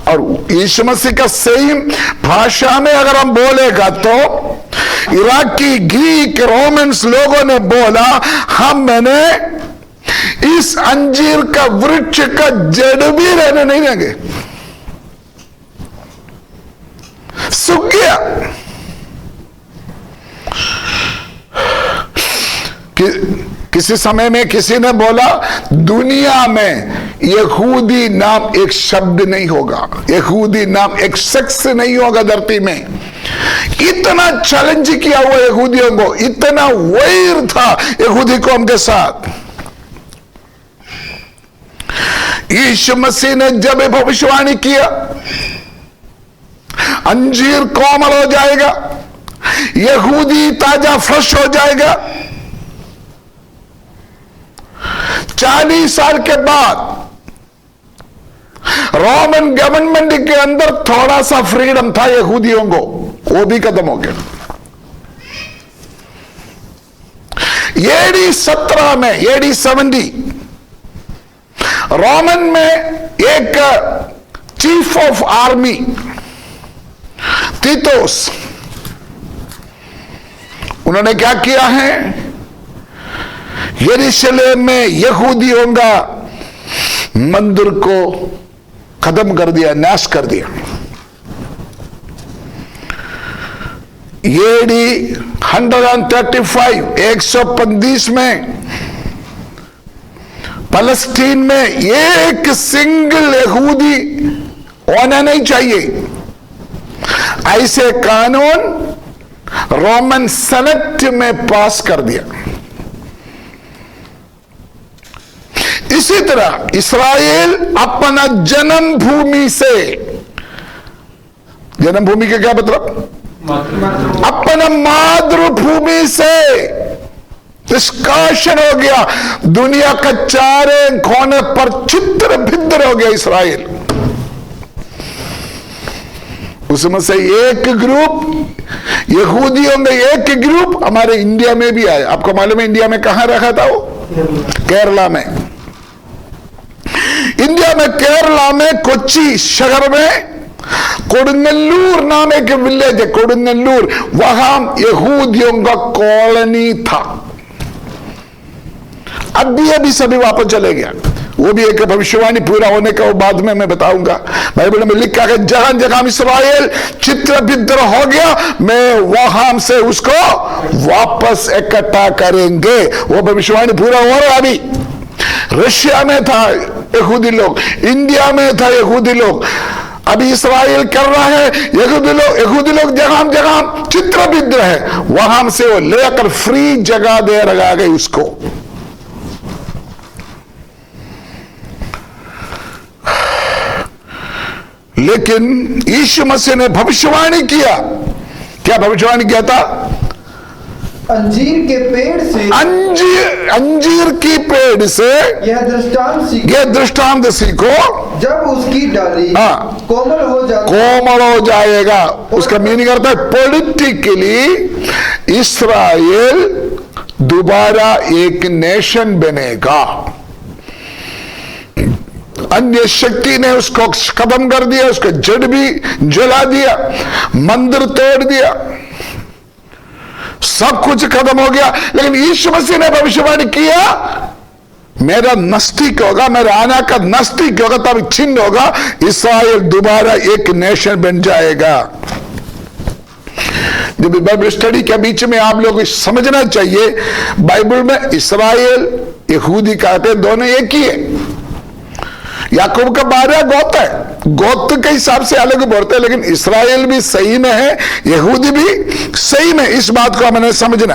और यीशु मसीह का सेम भाषा में अगर हम बोलेगा तो इराकी, ग्रीक, रोमन्स लोगों ने बोला हम मैंने इस अंजीर का वृक्ष का जड़ भी रहने नहीं देंगे, सूख गया। किसी समय में किसी ने बोला दुनिया में यहूदी नाम एक शब्द नहीं होगा, यहूदी नाम एक शख्स नहीं होगा धरती में। इतना चैलेंज किया हुआ यहूदियों को, इतना वैर था यहूदी कौम के साथ। यीशु मसीह ने जब भविष्यवाणी किया अंजीर कोमल हो जाएगा, यहूदी ताजा फ्रेश हो जाएगा, 40 साल के बाद रोमन गवर्नमेंट के अंदर थोड़ा सा फ्रीडम था यहूदियों को, वो भी खत्म हो गया। एडी 17 में, एडी 70 रोमन में एक चीफ ऑफ आर्मी तीतोस, उन्होंने क्या किया है, यरूशलेम में यहूदियों का मंदिर को खत्म कर दिया, नाश कर दिया। एडी 135 135 में फलस्तीन में एक सिंगल यहूदी होना नहीं चाहिए, ऐसे कानून रोमन सेनेट में पास कर दिया। इसी तरह इस्राएल अपना जन्मभूमि से, जन्मभूमि का क्या मतलब, अपना मातृभूमि से निष्कासन हो गया, दुनिया का चारे कोने पर चित्र भिद्र हो गया इस्राएल। उसमें से एक ग्रुप यहूदियों में, एक ग्रुप हमारे इंडिया में भी आया। आपको मालूम है इंडिया में कहां रखा था वो, केरला में। इंडिया में केरला में कोच्चि शहर में कोडंगल्लूर नाम एक विलेज है, कोडंगल्लूर, वहां यहूदियों का कॉलोनी था। अभी सभी वापस चले गया। वो भी एक भविष्यवाणी पूरा होने का, वो बाद में मैं बताऊंगा। बाइबल में लिखा है जहां जहां इस्राएल चित्र भिद्र हो गया, मैं वहां से उसको वापस इकट्ठा करेंगे। वो भविष्यवाणी पूरा हो रहा। अभी रशिया में था यहूदी लोग, इंडिया में था यहूदी लोग, अभी इस्राएल कर रहा है। यहूदी लोग जहां जहां चित्र भिद्र है वहां से वो लेकर फ्री जगह दे लगा गई उसको। लेकिन यीशु मसीह ने भविष्यवाणी किया। क्या भविष्यवाणी किया था? अंजीर के पेड़ से, अंजीर की पेड़ से यह दृष्टांत सीखो, जब उसकी डाली कोमल हो जाएगा। उसका मीनिंग करता है पॉलिटिकली इस्राएल दोबारा एक नेशन बनेगा। अन्य शक्ति ने उसको खत्म कर दिया, उसका जड़ भी जला दिया, मंदिर तोड़ दिया, सब कुछ खत्म हो गया। लेकिन यीशु मसीह ने भविष्यवाणी किया, मेरा नस्तिक होगा, मेरा आना का नस्तिक होगा, तब छिन्न होगा, इस्राएल दोबारा एक नेशन बन जाएगा। जब बाइबल स्टडी के बीच में आप लोग समझना चाहिए, बाइबल में इस्राएल यहूदी कहते दोनों एक ही है। याकूब का 12 गोत्र है, गोत्र के हिसाब से अलग बोलते हैं, लेकिन इस्राएल भी सही में है, यहूदी भी सही में। इस बात को हमें समझना।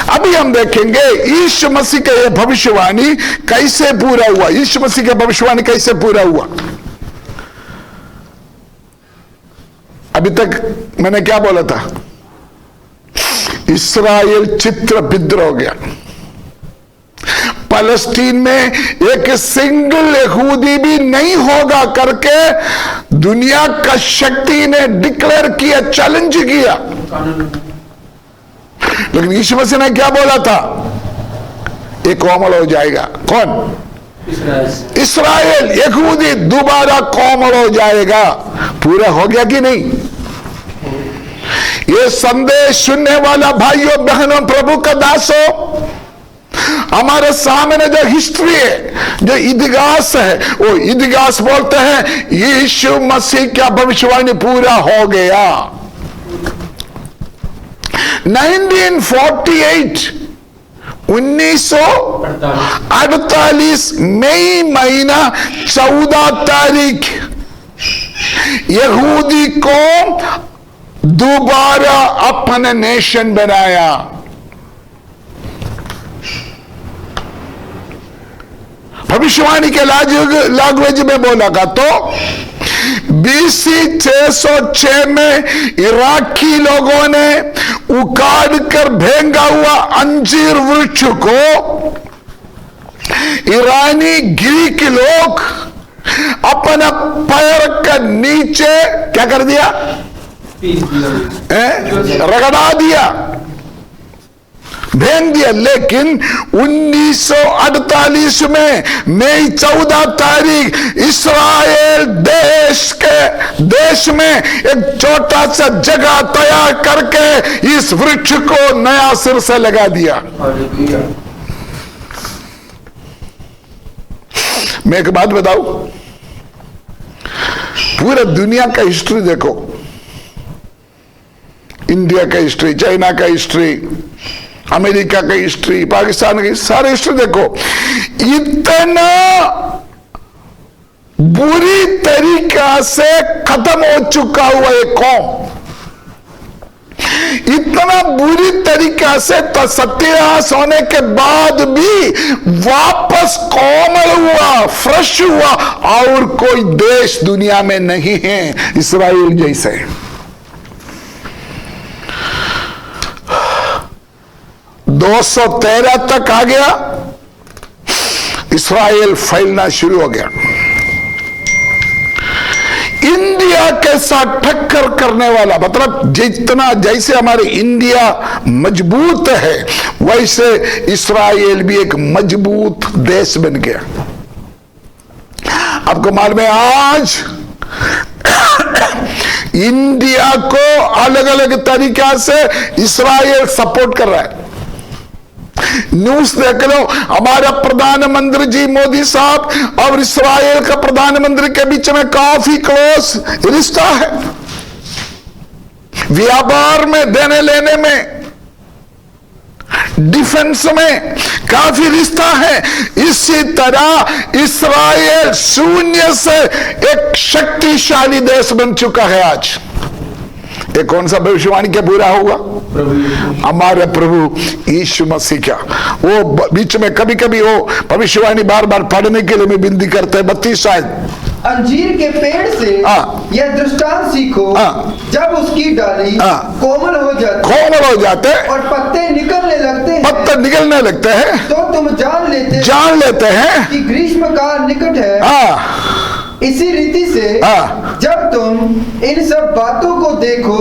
अभी हम देखेंगे यीशु मसीह का यह भविष्यवाणी कैसे पूरा हुआ। यीशु मसीह का भविष्यवाणी कैसे पूरा हुआ? अभी तक मैंने क्या बोला था? इस्राएल चित्र भिद्र हो गया। फलस्तीन में एक सिंगल यहूदी भी नहीं होगा करके दुनिया का शक्ति ने डिक्लेयर किया, चैलेंज किया। लेकिन यीशु मसीह ने क्या बोला था? एक कोमल हो जाएगा। कौन? इस्राएल यहूदी दोबारा कोमल हो जाएगा। पूरा हो गया कि नहीं? ये संदेश सुनने वाला भाइयों बहनों, प्रभु का दासों, हमारे सामने जो हिस्ट्री है, जो इतिहास है, वो इतिहास बोलते हैं यीशु मसीह का भविष्यवाणी पूरा हो गया। 1948 मई महीना 14 तारीख यहूदी को दोबारा अपना नेशन बनाया। भविष्यवाणी के लैंग्वेज में बोला का तो BC 606 में इराकी लोगों ने उखाड़ कर फेंका हुआ अंजीर वृक्ष को ईरानी ग्रीक लोग अपना पैर का नीचे क्या कर दिया, रगड़ा दिया, भेज दिया। लेकिन 1948 में मई 14 तारीख इस्राएल देश में एक छोटा सा जगह तैयार करके इस वृक्ष को नया सिर से लगा दिया। मैं एक बात बताऊं, पूरा दुनिया का हिस्ट्री देखो, इंडिया का हिस्ट्री, चाइना का हिस्ट्री, अमेरिका का हिस्ट्री, पाकिस्तान की सारी हिस्ट्री देखो, इतना बुरी तरीका से खत्म हो चुका हुआ एक कौम, इतना बुरी तरीका से तो सत्यानाश होने के बाद भी वापस कोमल हुआ, फ्रेश हुआ, और कोई देश दुनिया में नहीं है इस्राएल जैसे। 213 तक आ गया, इस्राएल फैलना शुरू हो गया। इंडिया के साथ टक्कर करने वाला, मतलब जितना जैसे हमारे इंडिया मजबूत है वैसे इस्राएल भी एक मजबूत देश बन गया। आपको मालूम है आज इंडिया को अलग अलग तरीका से इस्राएल सपोर्ट कर रहा है। न्यूज देख लो, हमारा प्रधानमंत्री जी मोदी साहब और इस्राएल का प्रधानमंत्री के बीच में काफी क्लोज रिश्ता है, व्यापार में, देने लेने में, डिफेंस में काफी रिश्ता है। इसी तरह इस्राएल शून्य से एक शक्तिशाली देश बन चुका है आज। ये कौन सा भविष्यवाणी क्या पूरा होगा? हमारे प्रभु यीशु मसीह का। वो बीच में कभी कभी वो भविष्यवाणी बार बार पढ़ने के लिए मैं विनती करते हैं। 32 शायद। अंजीर के पेड़ से यह दृष्टांत सीखो, जब उसकी डाली कोमल हो जाते और पत्ते निकलने लगते हैं, तो तुम जान लेते हैं कि ग्रीष्म काल निकट है। इसी रीति से जब तुम इन सब बातों को देखो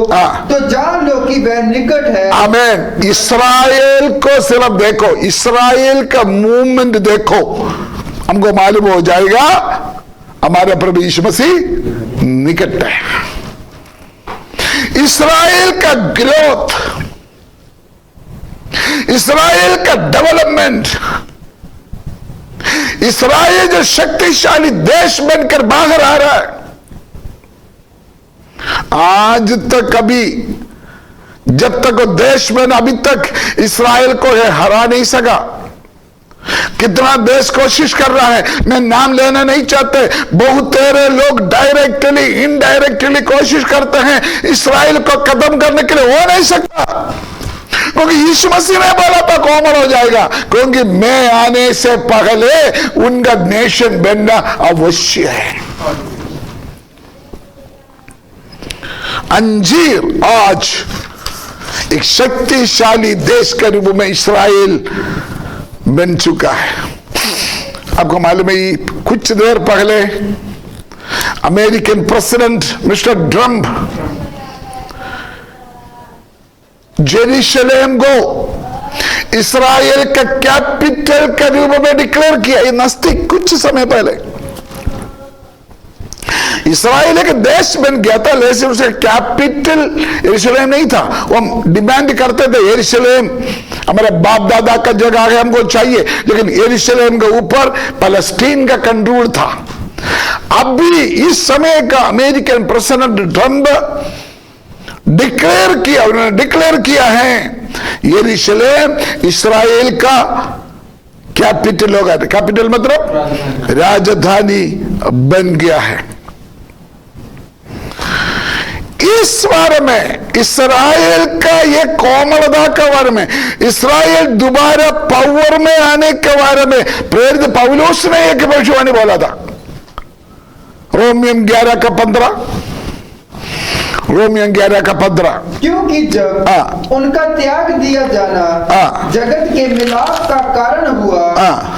तो जान लो कि वह निकट है। आमीन। इस्राएल को सिर्फ देखो, इस्राएल का मूवमेंट देखो, हमको मालूम हो जाएगा हमारे प्रभु यीशु मसीह निकट है। इस्राएल का ग्रोथ, इस्राएल का डेवलपमेंट, इस्राएल जो शक्तिशाली देश बनकर बाहर आ रहा है, आज तक अभी जब तक वो देश में अभी तक इस्राएल को हरा नहीं सका। कितना देश कोशिश कर रहा है, मैं नाम लेना नहीं चाहते, बहुत तेरे लोग डायरेक्टली इनडायरेक्टली कोशिश करते हैं इस्राएल को खत्म करने के लिए, हो नहीं सकता, क्योंकि यीशु मसीह ने बोला था कोमल हो जाएगा, क्योंकि मैं आने से पहले उनका नेशन बनना अवश्य है। अंजीर आज एक शक्तिशाली देश के रूप में इस्राएल बन चुका है। आपको मालूम है कुछ देर पहले American president mister Trump Jerusalem को इस्राएल का कैपिटल के रूप में डिक्लेयर किया। ये नजदीक कुछ समय पहले इस्राएल एक देश बन गया था, लेकिन उसका कैपिटल यरूशलेम नहीं था। वो डिमांड करते थे यरूशलेम हमारे बाप दादा का जगह है, हमको चाहिए, लेकिन यरूशलेम के ऊपर पैलेस्टीन का कंट्रोल था। अभी इस समय का अमेरिकन प्रेसिडेंट ट्रंप उन्होंने डिक्लेयर किया है यरूशलेम इस्राएल का कैपिटल होगा। कैपिटल मतलब राजधानी बन गया है। इस बारे में इसराइल का ये कोमलता के बारे में, इसराइल दोबारा पावर में आने के बारे में प्रेरित पौलुस ने एक भविष्यवाणी बोला था। रोमियन 11:15, रोमियन 11:15। क्योंकि जब उनका त्याग दिया जाना जगत के मिलाप का कारण हुआ,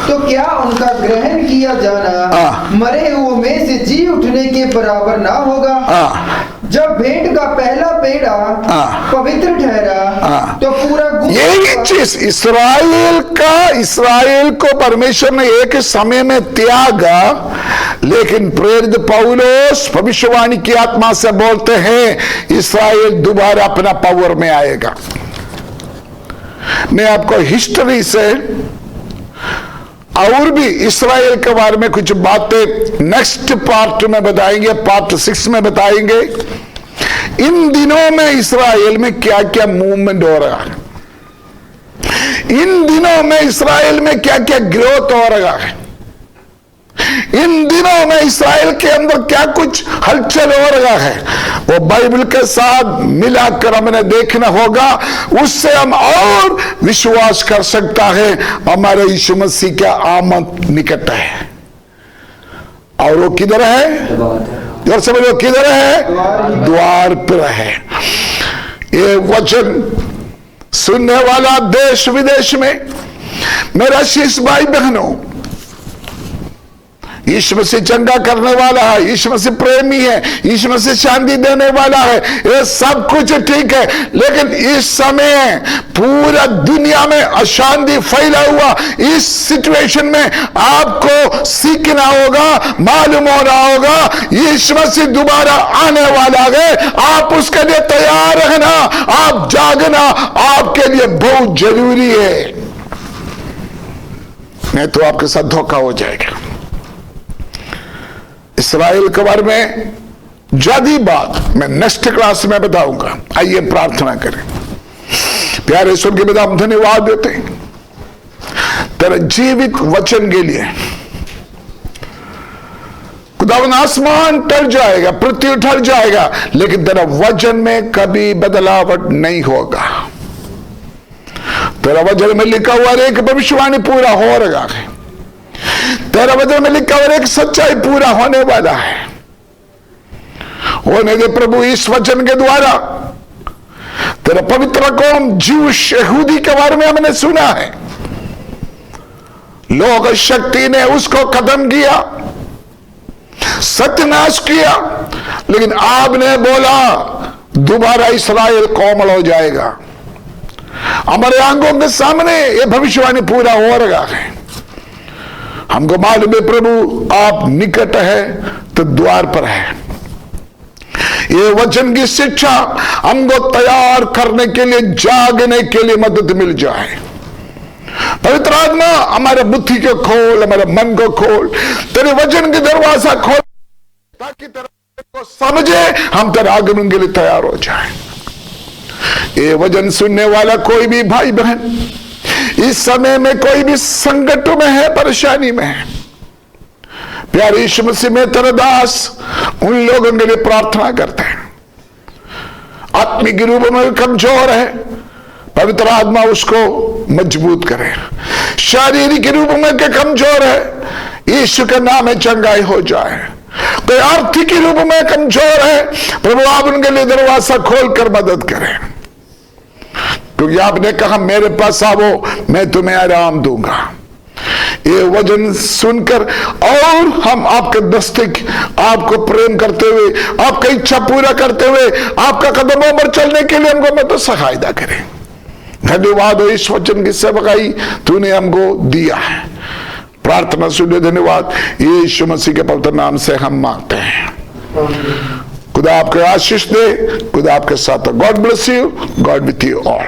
तो क्या उनका ग्रहण किया जाना मरे हुए में से जी उठने के बराबर ना होगा? जब भेंट का पहला पेड़ा पवित्र ठहरा, तो पूरा यही चीज इसराइल को परमेश्वर ने एक समय में त्यागा, लेकिन प्रेरित पौलुस भविष्यवाणी की आत्मा से बोलते हैं इसराइल दोबारा अपना पावर में आएगा। मैं आपको हिस्ट्री से और भी इसराइल के बारे में कुछ बातें नेक्स्ट पार्ट में बताएंगे, पार्ट 6 में बताएंगे। इन दिनों में इसराइल में क्या क्या मूवमेंट हो रहा है, इन दिनों में इसराइल में क्या क्या ग्रोथ हो रहा है, इन दिनों में इसराइल के अंदर क्या कुछ हलचल हो रहा है, वो बाइबल के साथ मिलाकर हमें देखना होगा। उससे हम और विश्वास कर सकता है हमारे यीशु मसीह का आमद निकट है। और वो किधर है? जोर से बोलो, किधर है? द्वार पर है। ये वचन सुनने वाला देश विदेश में मेरा शीश भाई बहनों, यीशु मसीह चंगा करने वाला है, यीशु मसीह प्रेमी है, यीशु मसीह शांति देने वाला है, ये सब कुछ ठीक है। लेकिन इस समय पूरा दुनिया में अशांति फैला हुआ, इस सिचुएशन में आपको सीखना होगा, मालूम होना होगा यीशु मसीह दोबारा आने वाला है। आप उसके लिए तैयार रहना, आप जागना आपके लिए बहुत जरूरी है, नहीं तो आपके साथ धोखा हो जाएगा। इसराइल के बारे में ज्यादा बात मैं नेक्स्ट क्लास में बताऊंगा। आइए प्रार्थना करें। प्यारे ईश्वर के पिता, हम धन्यवाद देते हैं तेरे जीवित वचन के लिए। खुदावन, आसमान टल जाएगा, पृथ्वी टल जाएगा, लेकिन तेरा वचन में कभी बदलावट नहीं होगा। तेरा वचन में लिखा हुआ एक भविष्यवाणी पूरा हो रहा है, तेरा वचन में लिखा हुआ एक सच्चाई पूरा होने वाला है। होने दे प्रभु, इस वचन के द्वारा तेरा पवित्र कौम ज्यूश यहूदी के बारे में हमने सुना है, लोक शक्ति ने उसको खत्म किया, सत्यानाश किया, लेकिन आपने बोला दोबारा इसराइल कोमल हो जाएगा। हमारे आंखों के सामने ये भविष्यवाणी पूरा हो रहा है। हमको मालूम है प्रभु आप निकट है तो द्वार पर है। ये वचन की शिक्षा हमको तैयार करने के लिए, जागने के लिए मदद मिल जाए। पवित्र आत्मा हमारे बुद्धि को खोल, हमारे मन को खोल, तेरे वचन के दरवाजा खोल, ताकि तेरे को समझे, हम तेरे आगमन के लिए तैयार हो जाए। ये वचन सुनने वाला कोई भी भाई बहन इस समय में कोई भी संकट में है, परेशानी में है, प्यारे यीशु मसीह में तेरा दास उन लोगों के लिए प्रार्थना करते हैं। आत्मिक रूप में कमजोर है, पवित्र आत्मा उसको मजबूत करे। शारीरिक रूप में के कमजोर है, यीशु के नाम में चंगाई हो जाए। कोई आर्थिक रूप में कमजोर है, प्रभु आप उनके लिए दरवाजा खोल कर मदद करें, क्योंकि आपने कहा मेरे पास आओ मैं तुम्हें आराम दूंगा। ये वचन सुनकर और हम आपके नजदीक आपको प्रेम करते हुए, आपका इच्छा पूरा करते हुए, आपका कदमों पर चलने के लिए हमको मदद सहायता करें। धन्यवाद हो इस वचन की सेवकाई तूने हमको दिया है। प्रार्थना सुनिए, धन्यवाद यीशु मसीह के पवित्र नाम से हम मांगते हैं। खुदा आपको आशीष दे, खुदा आपके साथ। God bless you, God with you all.